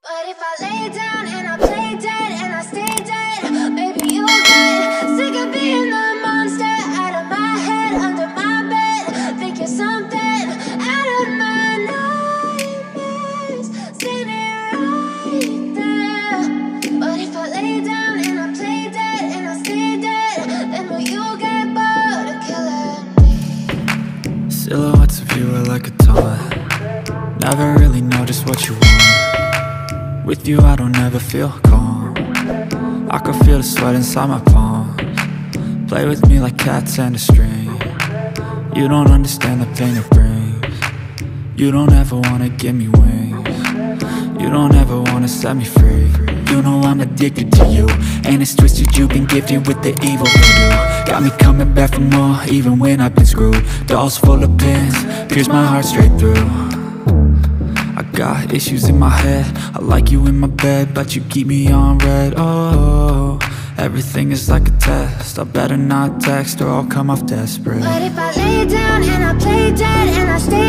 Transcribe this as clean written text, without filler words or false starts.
But if I lay down and I play dead and I stay dead, maybe you'll get sick of being the monster out of my head, under my bed. Think you're something out of my nightmares, standing right there. But if I lay down and I play dead and I stay dead, then will you get bored of killing me? Silhouettes of you are like a taunt. Never really know just what you want. With you I don't ever feel calm. I can feel the sweat inside my palms. Play with me like cats and a string. You don't understand the pain it brings. You don't ever wanna give me wings. You don't ever wanna set me free. You know I'm addicted to you, and it's twisted, you've been gifted with the evil voodoo. Got me coming back for more, even when I've been screwed. Dolls full of pins, pierce my heart straight through. I got issues in my head, I like you in my bed, but you keep me on red. Oh, everything is like a test, I better not text or I'll come off desperate. But if I lay down and I play dead and I stay